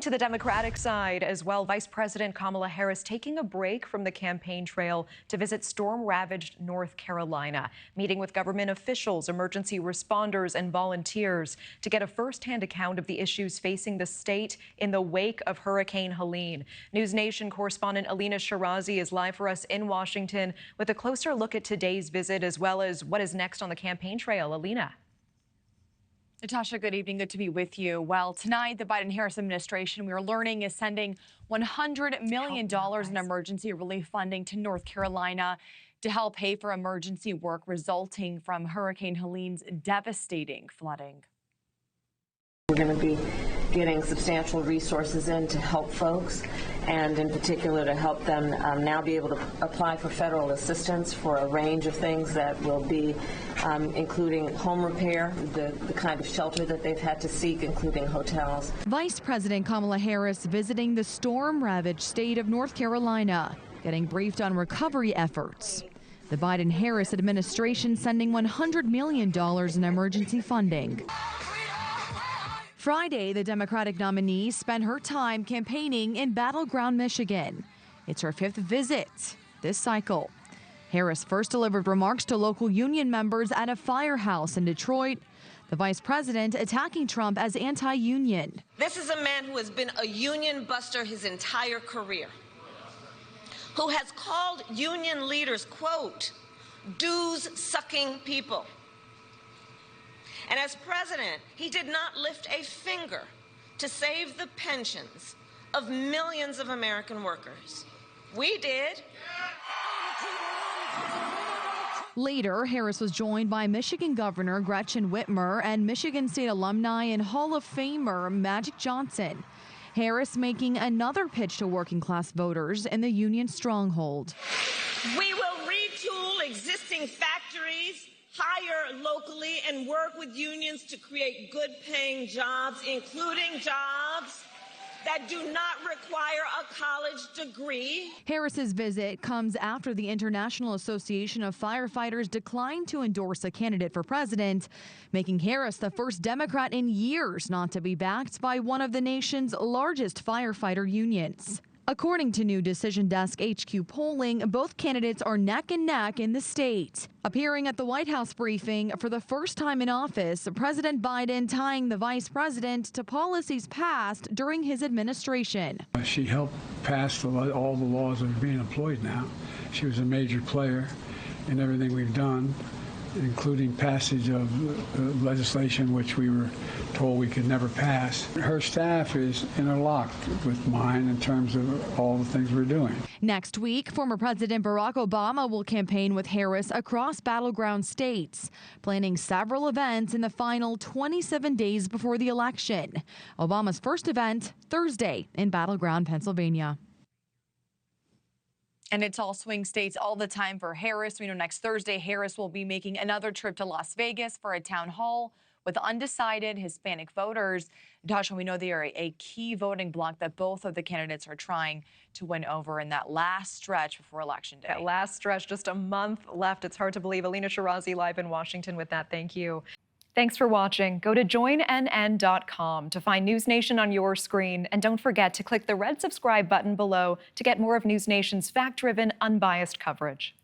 to the Democratic side as well, Vice President Kamala Harris taking a break from the campaign trail to visit storm-ravaged North Carolina, meeting with government officials, emergency responders, and volunteers to get a first-hand account of the issues facing the state in the wake of Hurricane Helene. NewsNation correspondent Elina Shirazi is live for us in Washington with a closer look at today's visit as well as what is next on the campaign trail. Elina. Natasha, good evening. Good to be with you. Well, tonight, the Biden-Harris administration, we are learning, is sending $100 million in emergency relief funding to North Carolina to help pay for emergency work resulting from Hurricane Helene's devastating flooding. We're going to be getting substantial resources in to help folks, and in particular to help them now be able to apply for federal assistance for a range of things that will be including home repair, the kind of shelter that they've had to seek, including hotels. Vice President Kamala Harris visiting the storm-ravaged state of North Carolina, getting briefed on recovery efforts. The Biden-Harris administration sending $100 million in emergency funding. Friday, the Democratic nominee spent her time campaigning in battleground Michigan. It's her 5th visit this cycle. Harris first delivered remarks to local union members at a firehouse in Detroit. The vice president attacking Trump as anti-union. This is a man who has been a union buster his entire career, who has called union leaders, quote, dues-sucking people. And as president, he did not lift a finger to save the pensions of millions of American workers. We did. Later, Harris was joined by Michigan Governor Gretchen Whitmer and Michigan State alumni and Hall of Famer Magic Johnson. Harris making another pitch to working-class voters in the union stronghold. We will retool existing factories, hire locally, and work with unions to create good-paying jobs, including jobs that do not require a college degree. Harris's visit comes after the International Association of Firefighters declined to endorse a candidate for president, making Harris the first Democrat in years not to be backed by one of the nation's largest firefighter unions. According to new Decision Desk HQ polling, both candidates are neck and neck in the state. Appearing at the White House briefing for the first time in office, President Biden tying the vice president to policies passed during his administration. She helped pass all the laws that are being employed now. She was a major player in everything we've done, including passage of legislation which we were told we could never pass. Her staff is interlocked with mine in terms of all the things we're doing. Next week, former President Barack Obama will campaign with Harris across battleground states, planning several events in the final 27 days before the election. Obama's first event Thursday in battleground Pennsylvania. And it's all swing states all the time for Harris. We know next Thursday, Harris will be making another trip to Las Vegas for a town hall with undecided Hispanic voters. Natasha, we know they are a key voting bloc that both of the candidates are trying to win over in that last stretch before Election Day. That last stretch, just a month left. It's hard to believe. Elina Shirazi live in Washington with that. Thank you. Thanks for watching. Go to joinnn.com to find NewsNation on your screen. And don't forget to click the red subscribe button below to get more of NewsNation's fact-driven, unbiased coverage.